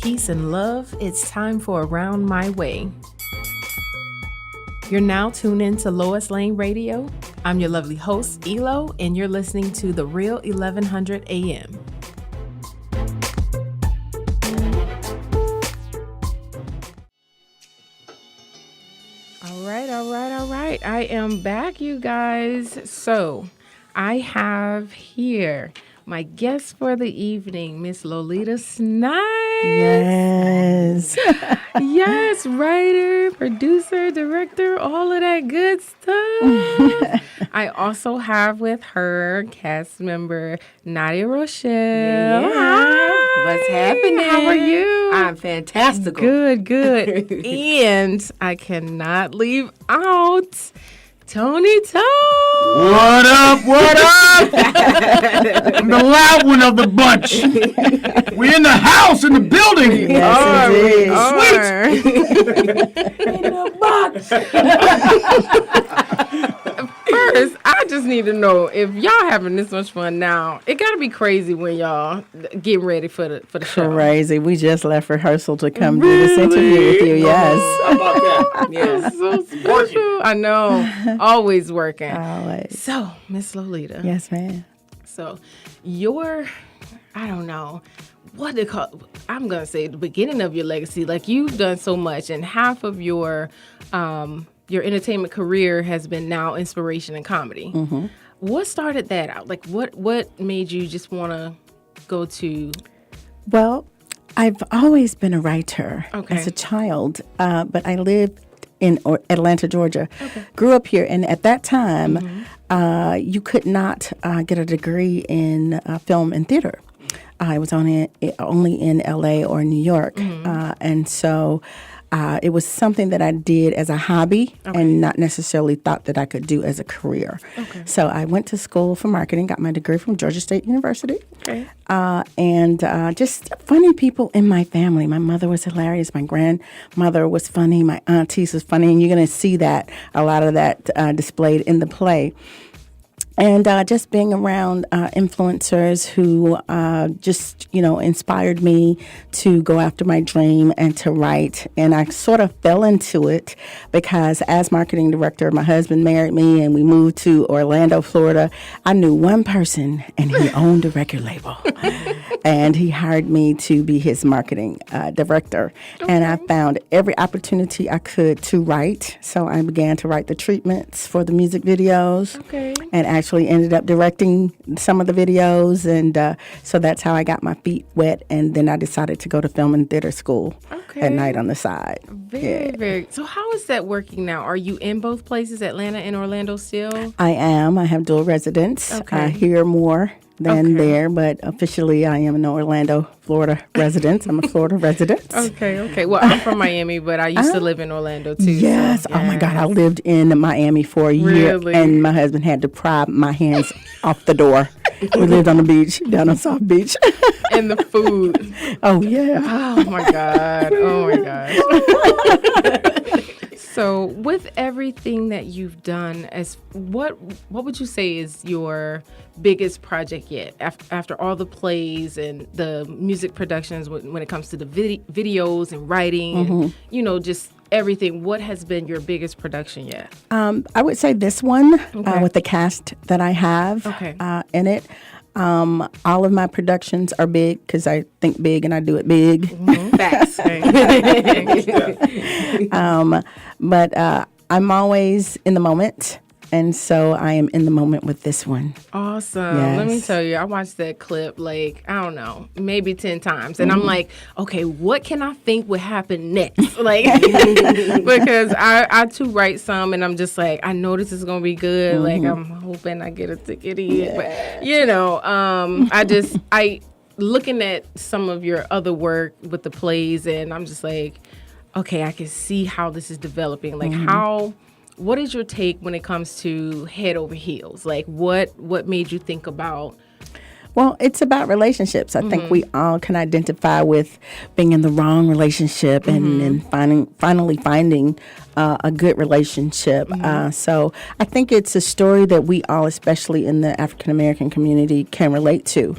peace, and love, it's time for Around My Way. You're now tuned in to Lois Lane Radio. I'm your lovely host, Elo, and you're listening to The Real 1100 AM. All right. I am back, you guys. So I have here my guest for the evening, Miss Lolita Snipes. Yes. Yes, writer, producer, director, all of that good stuff. I also have with her cast member, Nadia Rochelle. Yeah. Hi. What's happening? How are you? I'm fantastic. Good. And I cannot leave out Tony Toe. What up? I'm the loud one of the bunch. We're in the house, in the building. Yes, In the box. First, I just need to know if y'all having this much fun now. It got to be crazy when y'all getting ready for the show. Crazy. We just left rehearsal to come do this interview with you. Yes. How about that? Yeah, so special. I know. Always working. Always. So, Miss Lolita. Yes, ma'am. So, I don't know what to call. I'm gonna say the beginning of your legacy. Like, you've done so much, and half of your entertainment career has been now inspiration and comedy. Mm-hmm. What started that out? Like, what made you just want to go to? Well, I've always been a writer as a child, but I lived in Atlanta, Georgia. Okay. Grew up here, and at that time, you could not get a degree in film and theater. I was only in L.A. or New York, and so it was something that I did as a hobby and not necessarily thought that I could do as a career. Okay. So I went to school for marketing, got my degree from Georgia State University. Okay. And just funny people in my family. My mother was hilarious. My grandmother was funny. My aunties was funny. And you're going to see a lot of that displayed in the play. And just being around influencers who just, inspired me to go after my dream and to write. And I sort of fell into it because as marketing director, my husband married me and we moved to Orlando, Florida. I knew one person and he owned a record label. And he hired me to be his marketing director. Okay. And I found every opportunity I could to write. So I began to write the treatments for the music videos. Okay. And actually ended up directing some of the videos, and so that's how I got my feet wet, and then I decided to go to film and theater school at night on the side. Very. So how is that working now? Are you in both places, Atlanta and Orlando still? I am. I have dual residence. I hear more than there, but officially I am an Orlando, Florida resident. I'm a Florida resident. Okay. Well, I'm from Miami, but I used to live in Orlando too. Yes. Oh my God, I lived in Miami for a year, and my husband had to pry my hands off the door. We lived on the beach, down on South Beach. And the food. Oh yeah. Oh my God. So, with everything that you've done, what would you say is your biggest project yet? After all the plays and the music productions, when it comes to the videos and writing, and, just everything, what has been your biggest production yet? I would say this one with the cast that I have in it. All of my productions are big because I think big and I do it big. Facts. But I'm always in the moment. And so I am in the moment with this one. Awesome. Yes. Let me tell you, I watched that clip maybe 10 times. And I'm like, okay, what can I think would happen next? Because I too write some and I'm just like, I know this is going to be good. Like, I'm hoping I get a ticket in. But, I looking at some of your other work with the plays and I'm just like, okay, I can see how this is developing. Like what is your take when it comes to head over heels? Like, what made you think about? Well, it's about relationships. I think we all can identify with being in the wrong relationship and finally finding a good relationship. So I think it's a story that we all, especially in the African American community, can relate to.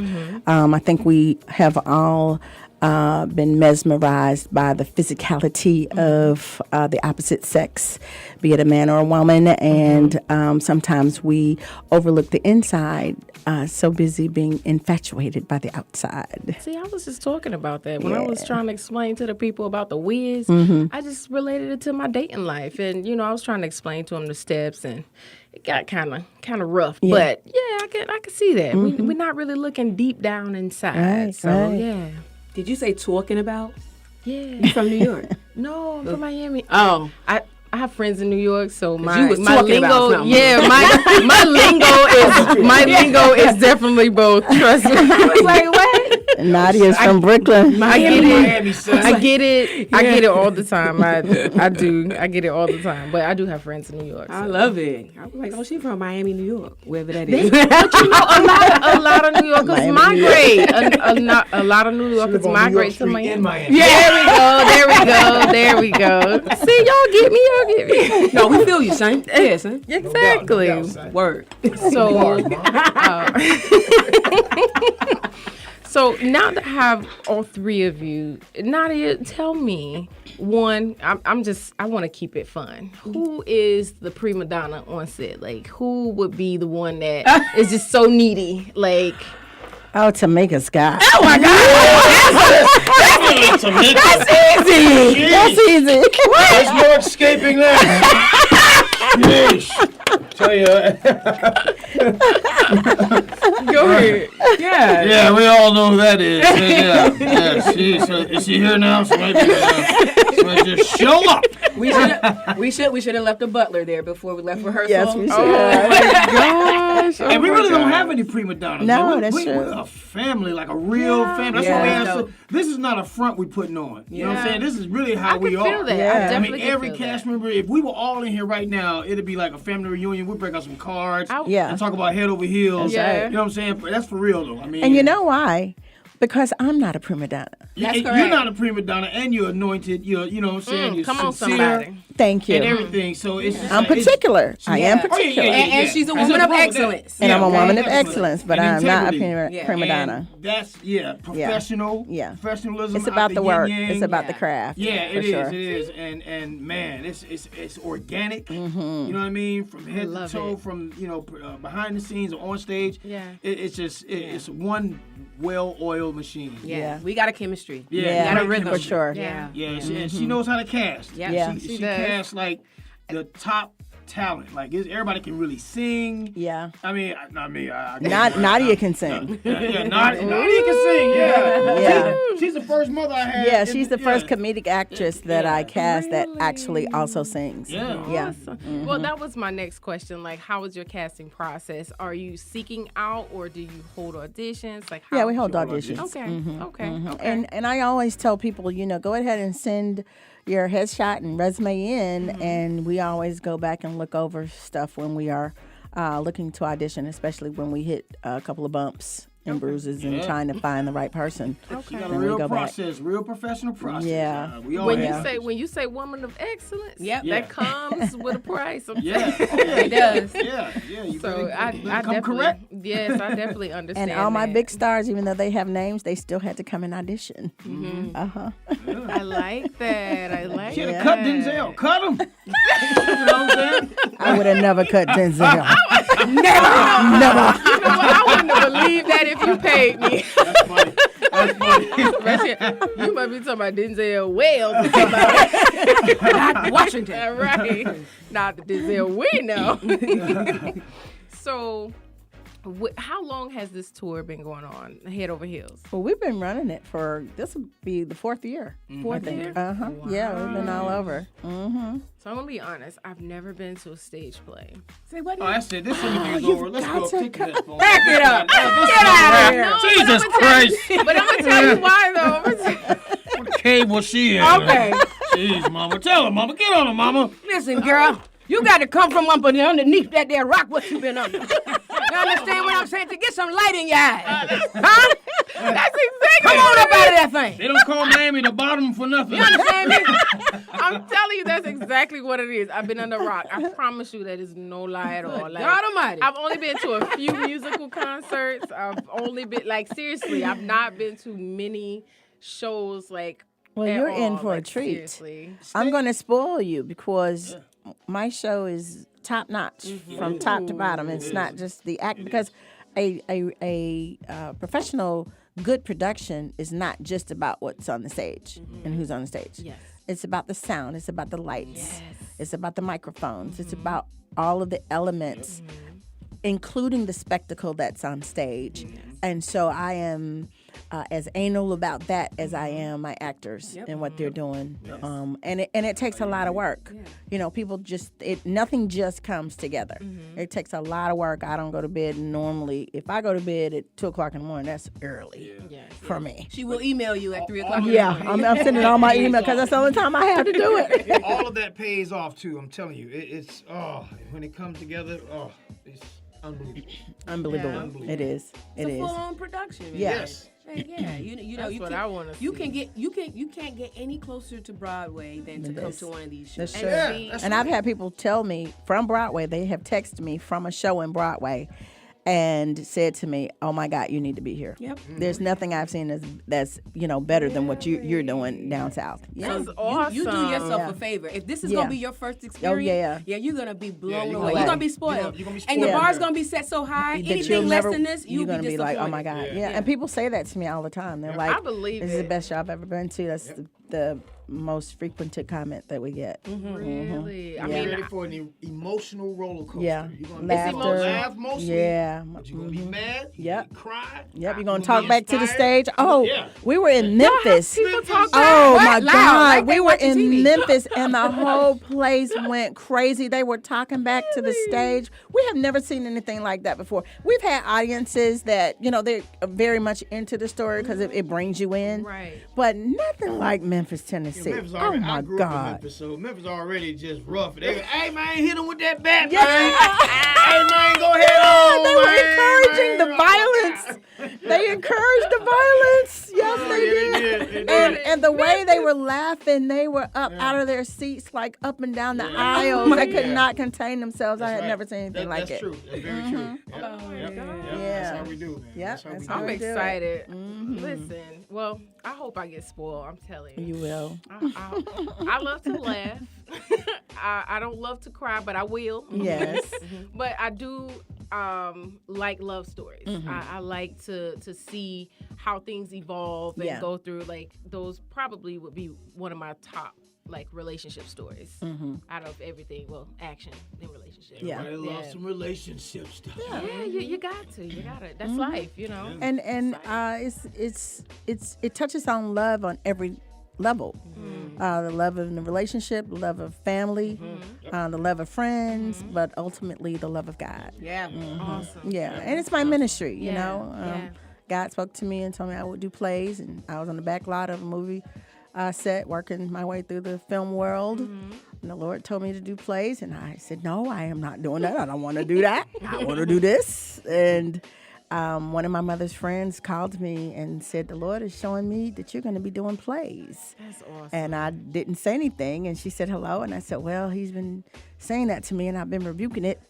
I think we have all been mesmerized by the physicality of the opposite sex, be it a man or a woman, and sometimes we overlook the inside, so busy being infatuated by the outside. See, I was just talking about that when I was trying to explain to the people about the whiz. I just related it to my dating life, and I was trying to explain to them the steps, and it got kind of rough. But I could see that we're not really looking deep down inside. Yeah. Did you say talking about? Yeah. You from New York? No, I'm from Miami. Oh. I have friends in New York, so my you was talking lingo, about something. my lingo is definitely both. Trust me. I was like, what? Nadia's from Brooklyn. I get Miami, it. son. I get it. I get it all the time. I do. I get it all the time. But I do have friends in New York. I So. love it. I was like, oh, she's from Miami, New York, wherever that is. But a lot of New Yorkers migrate. A lot of New Yorkers migrate to Miami. Yeah. There we go. See, y'all get me. No, we feel you, son. Yeah, son. Exactly. No doubt, son. Word. So, so now that I have all three of you, Nadia, tell me one. I want to keep it fun. Who is the prima donna on set? Like, who would be the one that is just so needy? Like, Tamika Scott. oh my God, That's easy. That's easy. There's no escaping that. Yeesh. Tell you. go ahead. Yeah. Yeah, we all know who that is. Is she here now? So maybe just show up. We should have left a butler there before we left rehearsal. Yes, we should. Oh my gosh. And we really don't have any prima donnas. No, man. that's true. We're a family, like a real family. That's what we Yeah. have to. This is not a front we putting on. You know what I'm saying? This is really how I we can are. feel that. Yeah. I I I definitely mean, can every feel cast that. member, if we were all in here right now, it'd be like a family reunion. We'd break out some cards and talk about head over heels. Yeah. You know what I'm saying? But that's for real, though. I mean, And you know why? Because I'm not a prima donna. That's you're correct. not a prima donna, and you're anointed. You know what I'm saying? You're Come on, sincere somebody. Thank you. and everything. So it's just I'm like, it's- particular. I am Yeah. particular. And she's a There's woman of nothing wrong with that. excellence. And I'm a Yeah, woman of excellence. excellence, but And I'm not a integrity. prima donna. And that's professional. Yeah. Professionalism. It's out about the work. yin-yang. It's about the craft. Yeah, for it is. sure. It is. And man, it's organic. You know what I mean? From head to love toe, it. from behind the scenes or on stage. Yeah. It's just it's one well-oiled machine. Yeah. We got a chemistry. Yeah, Yeah, got a great rhythm. for chemistry. sure. Yeah. Yeah, and she knows how to cast. Yeah. Yeah. She does. casts like the top talent. Like everybody can really sing. Yeah. I mean, Nadia can sing. Yeah, Nadia can sing. Yeah. Yeah. She's the first mother I had. Yeah, she's the first comedic actress that I cast that actually also sings. Yeah. Yeah. Well, that was my next question. Like, how was your casting process? Are you seeking out, or do you hold auditions? Like, how Yeah, we hold auditions. Okay. And I always tell people, go ahead and send your headshot and resume in, and we always go back and look over stuff when we are looking to audition, especially when we hit a couple of bumps and bruises and trying to find the right person. She got a Then we real go back. process, real professional process. Yeah. We all When have. you say woman of excellence, Yep. Yeah. that comes with a price. Yeah. It does. Yeah. You So better I come definitely, correct. yes, I definitely understand. And all my that. big stars, even though they have names, they still had to come and audition. I like that. I like Should that. have cut Denzel. Cut him. You know what I'm saying? I would have never cut Denzel. You know what? I wouldn't have believed that if you paid me. That's funny. That's funny. You might be talking about Denzel Wales or somebody. Not Washington. Right. Not the Denzel we know. So, how long has this tour been going on, Head Over Heels? Well, we've been running it this will be the fourth year. Fourth year? Uh-huh. Wow. Yeah, we've been all over. So I'm going to be honest. I've never been to a stage play. Say what? Oh, that's it. This interview's over. Let's go. Take the headphones. Back it up. This is Get a out wrap. of here. No, Jesus but I'ma Christ. But I'm going to tell you why, though. What cave was she in? Okay. Jeez, mama. Tell her, mama. Get on her, mama. Listen, girl. You got to come from underneath that there rock what you been under. You understand what I'm saying? To get some light in your eyes. Huh? That's exactly Come on up out of that thing. They don't call Miami the bottom for nothing. You understand me? I'm telling you, that's exactly what it is. I've been under a rock. I promise you that is no lie at all. Like, God almighty. I've only been to a few musical concerts. I've only been, seriously, I've not been to many shows like. Well, at you're in all, for a like, treat. Seriously. I'm going to spoil you because my show is top notch from top to bottom. It's not just the act because a professional good production is not just about what's on the stage and who's on the stage. Yes. It's about the sound. It's about the lights. It's about the microphones. It's about all of the elements, including the spectacle that's on stage. And so I am as anal about that as I am my actors and what they're doing. And it takes a lot of work. You know, people nothing just comes together. It takes a lot of work. I don't go to bed normally. If I go to bed at 2:00 in the morning, that's early for me. She will email you at 3:00. Yeah, I'm sending all my email because that's the only time I have to do it. All of that pays off too. I'm telling you, it's when it comes together, it's unbelievable. Unbelievable. It is. It is. Full-on production. Man. Yes. Yeah, you know, That's what I want to see. You can't get any closer to Broadway than to come to one of these shows. That's true. And I've had people tell me from Broadway, they have texted me from a show in Broadway and said to me, "Oh my God, you need to be here." Yep. There's nothing I've seen that's better than what you're doing down south. Yeah. That's awesome. You do yourself a favor. If this is gonna be your first experience, you're gonna be blown away. You're gonna be spoiled. You're gonna be And the spoiled. bar's gonna be set so high. That Anything you'll less never- than this, you're you'll gonna be be like, "Oh my disappointed. God." Yeah. And people say that to me all the time. They're like, I believe "This is the it. best show I've ever been to." That's the most frequented comment that we get. Really? I Get mean, ready for an emotional roller coaster. Yeah. You're gonna Laughter. laugh mostly. Yeah. But you're gonna be mad. Yep. You cry. Yep, you're gonna be talk back to the inspired. stage. Oh, Yeah. we were in Memphis. people talk Oh back. my What? Loud, God, like we they were watching in TV. Memphis and the whole place went crazy. They were talking back to the stage. We have never seen anything like that before. We've had audiences that, you know, they're very much into the story because it brings you in. Right. But nothing like Memphis, Tennessee. Memphis Oh already, my I grew up in God. Memphis, so Memphis already just rough. They, hey man, hit him with that bat, Yeah. man. Hey man, go ahead on. They were man, encouraging man. the violence. They encouraged the violence. Yes, they did. And the way they were laughing, they were up out of their seats, like up and down the aisles. They could not contain themselves. I had never seen anything like that's it. True. That's very true. Yep. Yep. Yeah. That's how we do, man. Yeah, That's how we that's do. how I'm we do it. excited. Listen, well, I hope I get spoiled. I'm telling you. You will. I love to laugh. I don't love to cry, but I will. Yes. But I do like love stories. I like to see how things evolve and go through. Like those probably would be one of my top like relationship stories out of everything. Well, action in relationships. Yeah. Everybody loves some relationship stuff. Yeah, you got to. You got it. That's life, you know. And it touches on love on every level. The love of the relationship, the love of family, the love of friends, but ultimately the love of God. Yeah. Awesome. Yeah, and it's my ministry, you Yeah, know. yeah. God spoke to me and told me I would do plays, and I was on the back lot of a movie set working my way through the film world. And the Lord told me to do plays, and I said, no, I am not doing that. I don't want to do that. I want to do this. And one of my mother's friends called me and said, the Lord is showing me that you're going to be doing plays. That's awesome. And I didn't say anything, and she said hello, and I said, well, he's been saying that to me, and I've been rebuking it.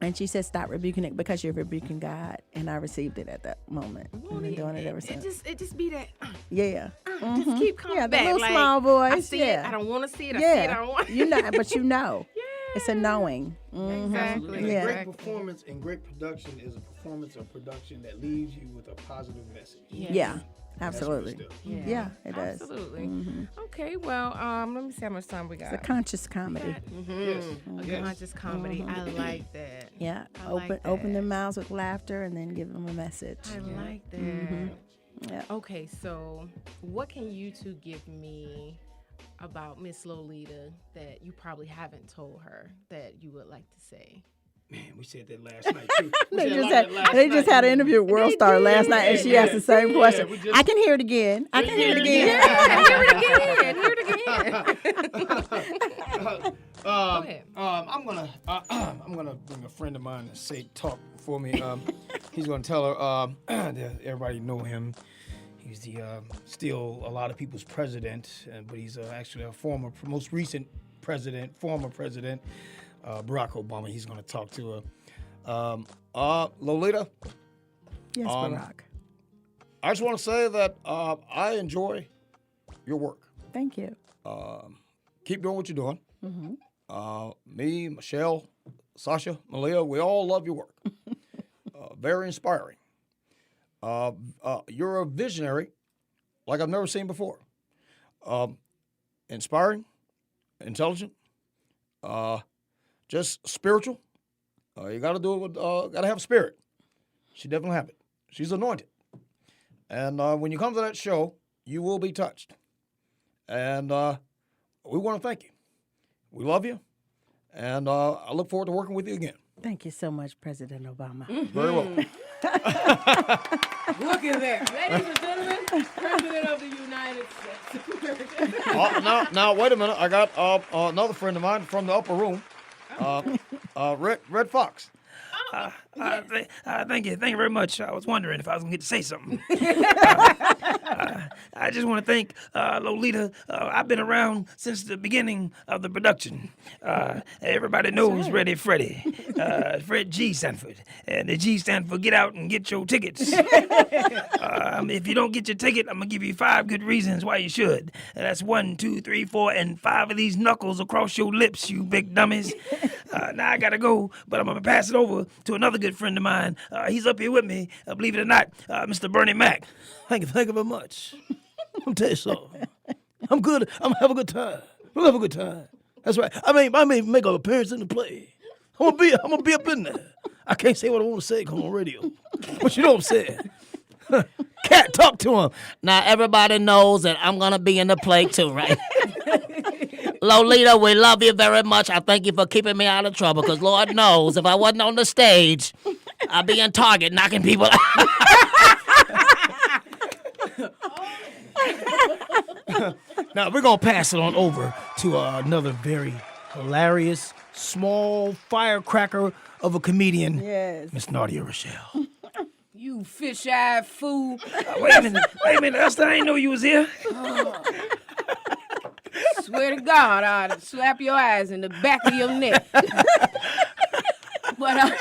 And she said, stop rebuking it because you're rebuking God. And I received it at that moment. And been doing it ever since. It just be that. Yeah. Just keep coming Yeah, the back. little like, small voice. I see it. I don't want to see it. I see it. I don't want. You know, but you know. Yeah. It's a knowing. Exactly. And Yeah. great performance and great production is a performance or production that leaves you with a positive message. Yeah. Absolutely. That's Yeah, it does. Absolutely. Okay. Well, let me see how much time we got. It's a conscious comedy. Yes. A Yes. conscious comedy. I like that. Yeah. I like Open that. their mouths with laughter and then give them a message. I like that. Yeah. Okay, so what can you two give me about Miss Lolita that you probably haven't told her that you would like to say? Man, we said that last night too. They just had an interview with World Star last night, and she asked the same question. we just- I can hear it again. I can hear it again. Yeah, hear it again. Go ahead. I'm gonna bring a friend of mine and say talk for me. He's gonna tell her. That everybody know him. He's the still a lot of people's president, but he's actually a most recent former president, Barack Obama. He's gonna talk to her. Lolita. Yes, Barack. I just want to say that I enjoy your work. Thank you. Keep doing what you're doing. Me, Michelle, Sasha, Malia, we all love your work. Very inspiring. You're a visionary like I've never seen before. Inspiring, intelligent, just spiritual. You got to do it with, got to have spirit. She definitely have it. She's anointed. And when you come to that show, you will be touched. And we want to thank you. We love you. And I look forward to working with you again. Thank you so much, President Obama. Very well. Look at there. Ladies and gentlemen, President of the United States. Now, wait a minute. I got another friend of mine from the upper room, Red Fox. Thank you very much. I was wondering if I was going to get to say something. I just want to thank Lolita. I've been around since the beginning of the production. Everybody knows Ready Freddie, Fred G. Sanford. And the G stand for get out and get your tickets. If you don't get your ticket, I'm going to give you 5 good reasons why you should. And that's 1, 2, 3, 4, and 5 of these knuckles across your lips, you big dummies. Now I got to go, but I'm going to pass it over to another good friend of mine. He's up here with me, believe it or not, Mr. Bernie Mac. Thank you very much. I'll tell you something. I'm good. I'm gonna have a good time. We'll have a good time. That's right. I may make an appearance in the play. I'm gonna be up in there. I can't say what I want to say 'cause I'm on radio. But you know what I'm saying. Cat, talk to him. Now everybody knows that I'm gonna be in the play too, right? Lolita, we love you very much. I thank you for keeping me out of trouble, because Lord knows if I wasn't on the stage, I'd be in Target knocking people out. Now we're gonna pass it on over to another very hilarious, small firecracker of a comedian, Yes. Miss Nadia Rochelle. You fish-eyed fool. Wait a minute, Esther, I didn't know you was here. Swear to God, I'd slap your eyes in the back of your neck. But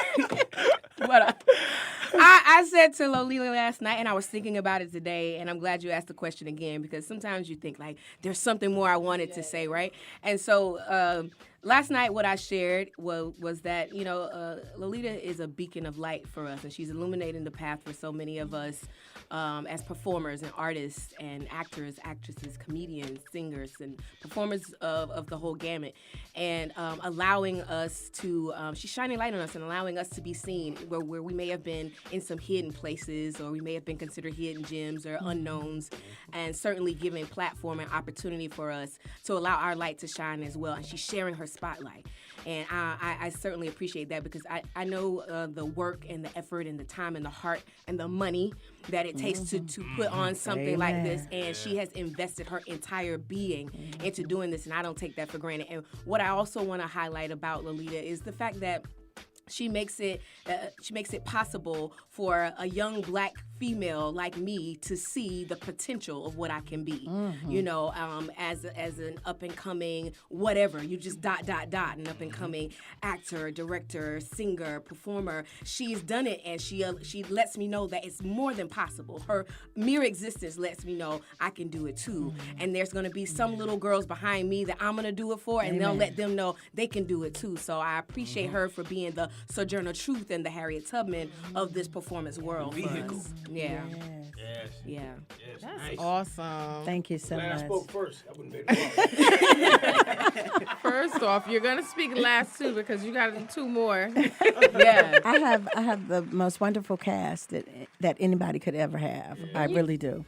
I said to Lolita last night, and I was thinking about it today, and I'm glad you asked the question again, because sometimes you think, like, there's something more I wanted to say, right? And so last night what I shared was that, Lolita is a beacon of light for us, and she's illuminating the path for so many of us as performers and artists and actors, actresses, comedians, singers, and performers of the whole gamut, and allowing us to, she's shining light on us and allowing us to be seen where we may have been in some hidden places, or we may have been considered hidden gems or unknowns, and certainly giving platform and opportunity for us to allow our light to shine as well. And she's sharing her spotlight. And I certainly appreciate that, because I know the work and the effort and the time and the heart and the money that it takes to put on something like this. And she has invested her entire being into doing this, and I don't take that for granted. And what I also want to highlight about Lolita is the fact that she makes it possible for a young black female like me to see the potential of what I can be. As an up and coming whatever, you just ... an up and coming actor, director, singer, performer. She's done it, and she lets me know that it's more than possible. Her mere existence lets me know I can do it too. And there's going to be some little girls behind me that I'm going to do it for, and they'll let them know they can do it too. So I appreciate her for being the Sojourner Truth and the Harriet Tubman of this performance world. Vehicle. Yeah. Yes. Yeah. Yes. That's Nice. awesome. Thank you so Glad I much. spoke first. I wouldn't be able to talk. First off, you're gonna speak last too, because you got 2 more. Yeah. I have the most wonderful cast that anybody could ever have. I really do.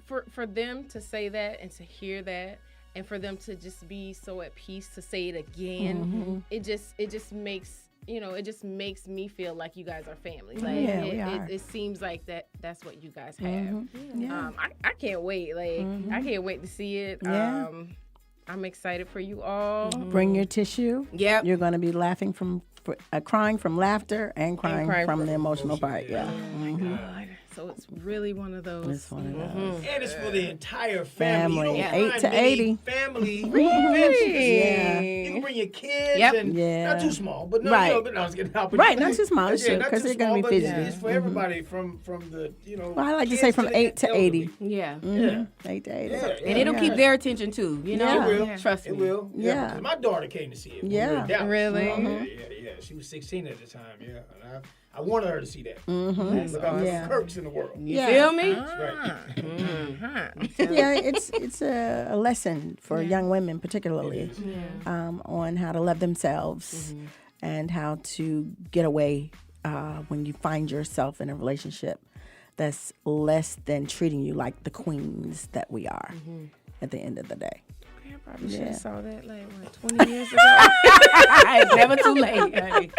For them to say that and to hear that, and for them to just be so at peace to say it again, it just makes me feel like you guys are family. Like we are. it seems like that's what you guys have. Yeah. I can't wait. Like I can't wait to see it. Yeah. I'm excited for you all. Bring your tissue. Yep. You're going to be crying from laughter and crying from the emotional part. Yeah. So it's really one of those. It's one of those. And it's for the entire family. Family. You don't 8 find to many 80. family events. Yeah. You can bring your kids Yep. and Yeah. not too small, but no, Right. you know, but I was getting help. Right, not too small, Yeah, sure, not 'cause too they're gonna small, be but visiting. it's for everybody from the Well, I like to kids say from the 8 to elderly. 80. Yeah. Yeah. 8 to 80. Yeah. And it'll keep their attention too. You know, Yeah. It will. Trust me. It will. Yeah. 'Cause my daughter came to see it. when we were Yeah. in Dallas. Really? Yeah. She was 16 at the time. Yeah. And I wanted her to see that. Look out for Yeah. the Kirks in the world. You Yeah. feel me? That's right. Yeah, it's a lesson for young women, particularly, on how to love themselves and how to get away when you find yourself in a relationship that's less than treating you like the queens that we are at the end of the day. I probably should Yeah. have saw that like 20 years ago. It's never too late, honey.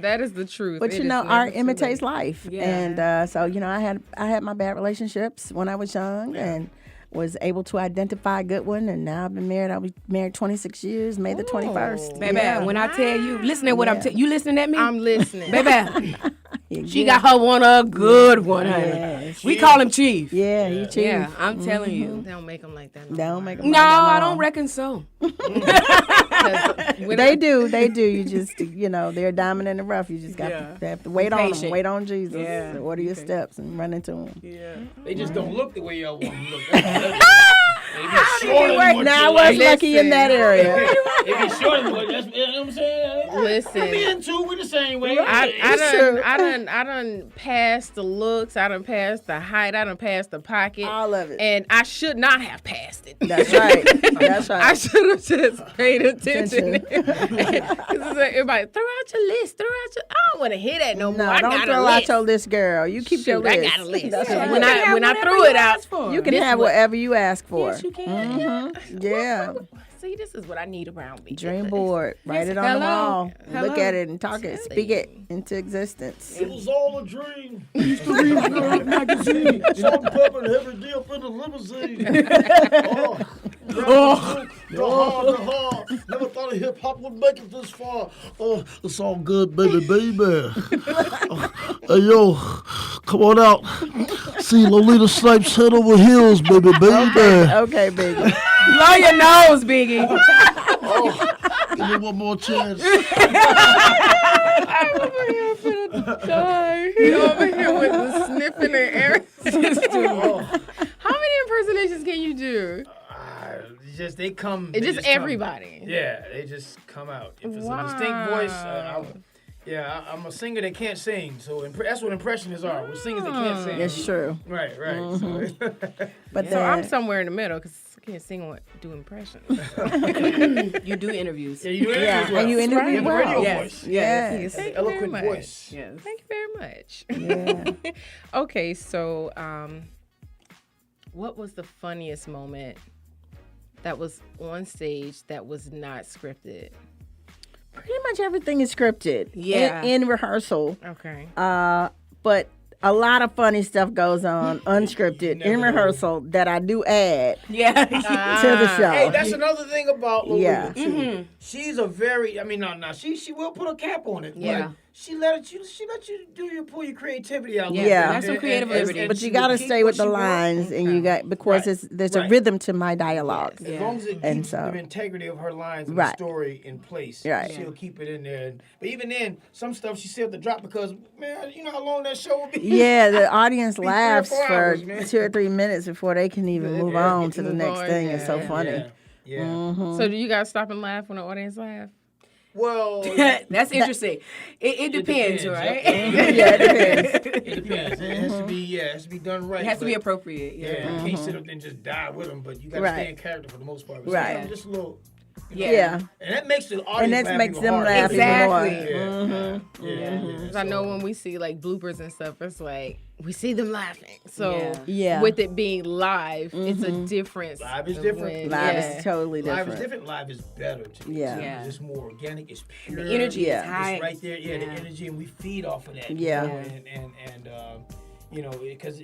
that is the truth. But It you is know, never art too imitates late. life, Yeah. and so you know, I had my bad relationships when I was young, and was able to identify a good one, and now I've been married. I'll be married 26 years, May the 21st. Baby, Yeah. when I tell you, listen to what I'm telling you, listening at me? I'm listening. Baby, she Yeah. got her one a good one, honey. Yes. We call him Chief. Yeah, he cheated. Yeah, I'm telling you. They don't make them like that. Don't make 'em No, like that I long. don't reckon so. They do. You just, you know, they're a diamond in the rough. You just got to have to wait on them. patient. Wait on Jesus. Yeah. Order your steps and run into him. They just don't look the way y'all want them to look. They be shorter than what Now I you was like. lucky in that area. They be shorter than what that's, you know what I'm saying? Listen. Men too, we the same way. I done passed the looks. I done passed the height. I done passed the pocket. All of it. And I should not have passed it. That's right. That's right. I should have just paid attention. Because everybody, throw out your list. Throw out your. I don't want to hear that no more. No, I don't got throw a out list. your list, girl. You keep your Shoot, list. I got a list. That's Yeah. right. When I threw it out, You can This have what- whatever you ask for. Yes, you can. Yeah. see, this is what I need around me. Dream board. Write it on the Hello. wall. Hello. Look at it and talk it. Speak it into existence. It was all a dream. Used to read the magazine. Salt and pepper and heavy deal for the limousine. The hard. Never thought of hip hop would make it this far. Oh, it's all good, baby. Hey, yo, come on out. See Lolita Snipes head over heels, baby. Okay, baby. Blow your nose, Biggie. Give me one more chance. I'm over here finna die. He over here with the sniffing and everything. How many impersonations can you do? They come. It's they just come. everybody. Yeah, they just come out. If it's Wow. a distinct voice, I'm a singer that can't sing. So that's what impressionists are. We're singers that can't sing. It's true. Right. But So I'm then, somewhere in the middle because I can't sing or do impressions. You do interviews. Yeah, you do yeah, as well. and you interview You have a well. radio Yes. voice. Yes. Thank you Eloquent very much. voice. Yes. Thank you very much. Yeah. Okay, so what was the funniest moment that was on stage that was not scripted? Pretty much everything is scripted. Yeah. In rehearsal. Okay. But a lot of funny stuff goes on unscripted in rehearsal that I do add Yeah. to the show. Hey, that's another thing about Lolita, Yeah. too. She's a very, she will put a cap on it. Yeah. But she let you pull your creativity out. a little Yeah. bit. That's some creative liberty. But she you got to will keep stay what with the she wrote. lines, and you got because Right. there's a Right. rhythm to my dialogue. As long as it And keeps so- the integrity of her lines and Right. the story in place, Right. she'll keep it in there. But even then, some stuff she still have to drop because, man, you know how long that show will be? Yeah, the audience Be 3 or laughs 4 for hours, man. 2 or 3 minutes before they can even move on to the Move next on, thing. It's so yeah. funny. Yeah. So do you guys stop and laugh when the audience laugh? Well, That's interesting. It depends, depends, right? Yeah, it depends. it depends. It has to be done right. It has to be but- appropriate. Yeah, Yeah. you can't sit up there and just die with them, but you got to Right. stay in character for the most part. But Right. sometimes just a little. Yeah. And that makes the audience And that laugh makes even them harder. laugh Exactly. even more. Yeah. 'Cause I know when we see like bloopers and stuff, it's like we see them laughing. So Yeah. Yeah. with it being live, it's a difference. Live is of different. when- Live yeah. is totally Live different. is different. Live is better to me. Yeah. Yeah. It's more organic. It's pure. The energy Yeah. is high. It's right there. Yeah, the Yeah. energy, and we feed off of that. Yeah. You know, and because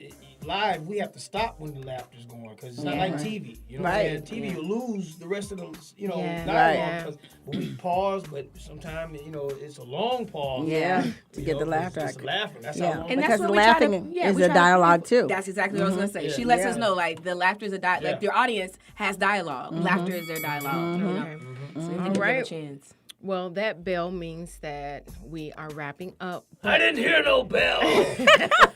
live, we have to stop when the laughter's going because it's not like TV. You know what I'm saying? TV, you lose the rest of the, dialogue. But we pause, but sometimes, it's a long pause. Yeah, to get the laughter. It's laughing. That's Yeah. how long. And Because that's what laughing is a dialogue too. That's exactly what I was gonna say. She lets us know like the laughter is a like their audience has dialogue. Laughter is their dialogue. You know? So we think give it a chance. Well, that bell means that we are wrapping up. I didn't hear no bell.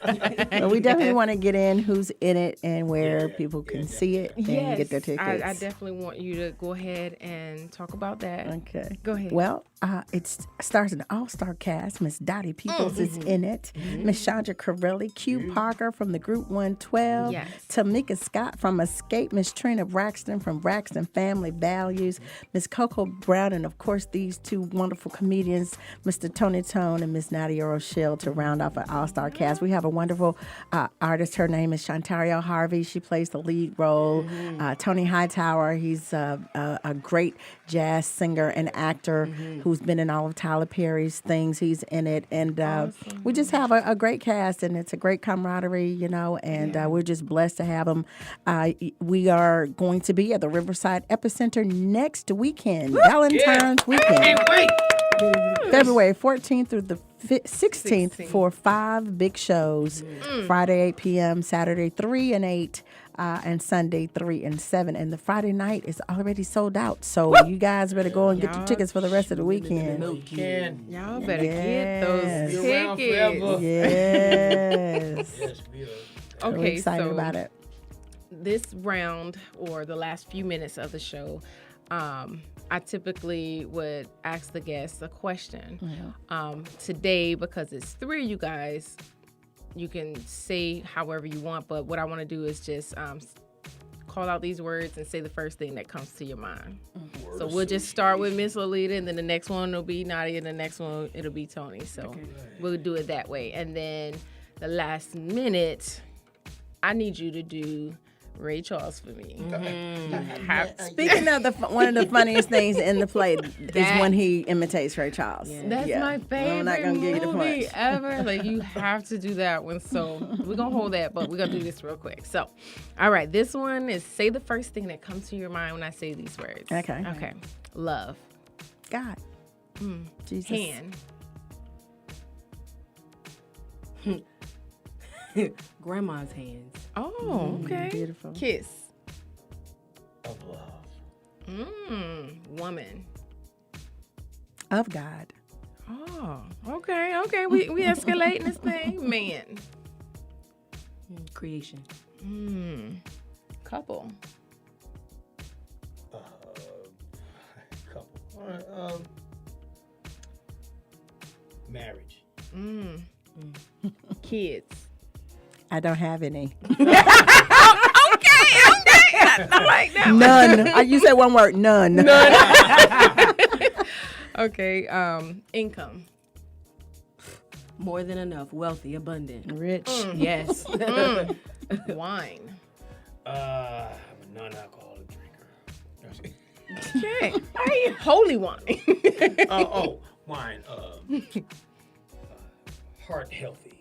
But we definitely want to get in who's in it and where people can see it and get their tickets. I definitely want you to go ahead and talk about that. Okay. Go ahead. Well, it stars an all-star cast. Miss Dottie Peoples is in it. Miss Chandra Corelli, Q Parker from the Group 112. Yes. Tamika Scott from Escape. Miss Trina Braxton from Braxton Family Values. Miss Coco Brown, and of course these two wonderful comedians, Mr. Tony Tone and Miss Nadia Rochelle, to round off an all-star cast. We have a wonderful artist. Her name is Shantario Harvey. She plays the lead role. Tony Hightower, he's a great jazz singer and actor who's been in all of Tyler Perry's things. He's in it. And we just have a great cast, and it's a great camaraderie, and we're just blessed to have them. We are going to be at the Riverside Epicenter next weekend, Valentine's weekend. Can't wait. February 14th through the 16th for 5 big shows. Friday 8 p.m., Saturday 3 and 8, and Sunday 3 and 7. And the Friday night is already sold out. So you guys better go and get your tickets for the rest of the weekend. Y'all better get those Be around forever. Yes. Yes, we are. We're Okay, excited so about it. this round or the last few minutes of the show, I typically would ask the guests a question. Today, because it's 3 of you guys, you can say however you want, but what I want to do is just call out these words and say the first thing that comes to your mind. So we'll just start with Miss Lolita, and then the next one will be Nadia, and the next one it'll be Tony. So we'll do it that way. And then the last minute, I need you to do Ray Charles for me. Speaking of one of the funniest things in the play is when he imitates Ray Charles. That's my favorite I'm not gonna give you the movie points. ever. Like, you have to do that one. So we're gonna hold that, but we're gonna do this real quick. So, all right, this one is say the first thing that comes to your mind when I say these words. Okay. Love. God. Jesus. Hand. Grandma's hands. Oh, okay. Beautiful. Kiss. Of love. Woman. Of God. Oh, okay. We escalating this thing. Man. Creation. Couple. Couple. All right. Marriage. Kids. I don't have any. Okay. I like that one. None. You said one word. None. Okay. Income. More than enough. Wealthy. Abundant. Rich. Yes. Wine. I'm a non-alcoholic drinker. Okay. Holy wine. Wine. Heart healthy.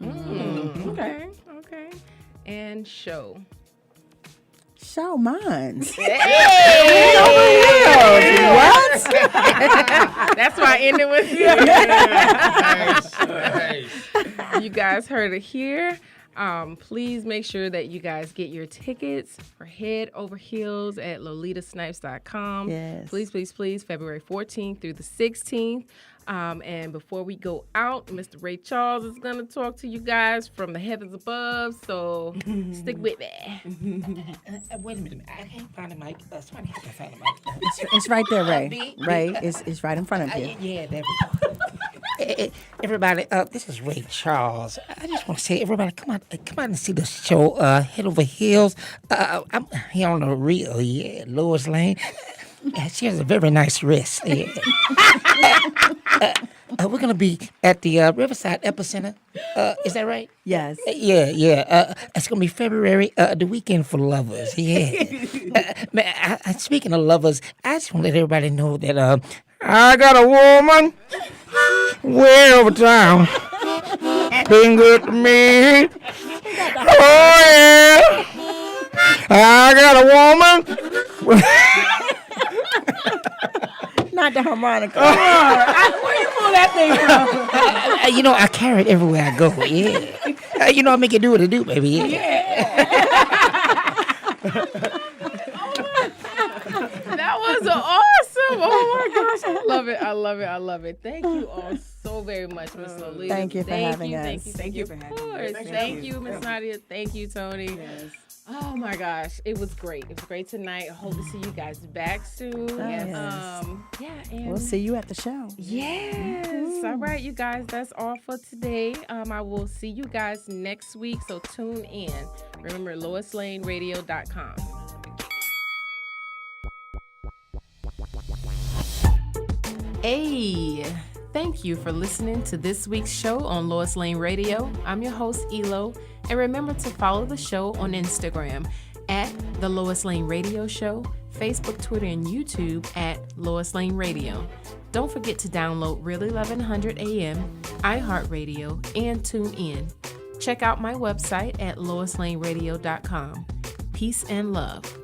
Okay. And show. Show mine. What? That's why I ended with Nice. You guys heard it here. Please make sure that you guys get your tickets for Head Over Heels at lolitasnipes.com. Yes. Please, February 14th through the 16th. And before we go out, Mr. Ray Charles is going to talk to you guys from the heavens above, so stick with me. Wait a minute. I can't find the mic. Somebody help me find the mic. It's right there, Ray. Ray is right in front of you. Yeah, there we go. Everybody, this is Ray Charles. I just want to say, everybody, come out and see the show, Head Over Heels. I'm here on the real, Lois Lane. She has a very nice wrist. Yeah. We're going to be at the Riverside Epicenter. Is that right? Yes. Yeah. It's going to be February, the weekend for lovers. Yeah. Speaking of lovers, I just want to let everybody know that I got a woman way over town. Being good to me. Oh, yeah. I got a woman. Not the harmonica. Where you pull that thing from? You know, I carry it everywhere I go. Yeah. You know, I make it do what it do, baby. Yeah. That was awesome. Oh my gosh. I love it. I love it. I love it. Thank you all so very much, Miss Lolita. Thank you for having us. Thank you for having us. Thank you, Miss Nadia. Thank you, Tony. Yes. Oh my gosh. It was great. It was great tonight. I hope to see you guys back soon. Yes. And We'll see you at the show. Yes. All right, you guys. That's all for today. I will see you guys next week. So tune in. Remember, LoisLaneRadio.com. Hey, thank you for listening to this week's show on Lois Lane Radio. I'm your host, Elo, and remember to follow the show on Instagram at The Lois Lane Radio Show, Facebook, Twitter, and YouTube at Lois Lane Radio. Don't forget to download Really 1100 AM, iHeartRadio, and tune in. Check out my website at LoisLaneRadio.com. Peace and love.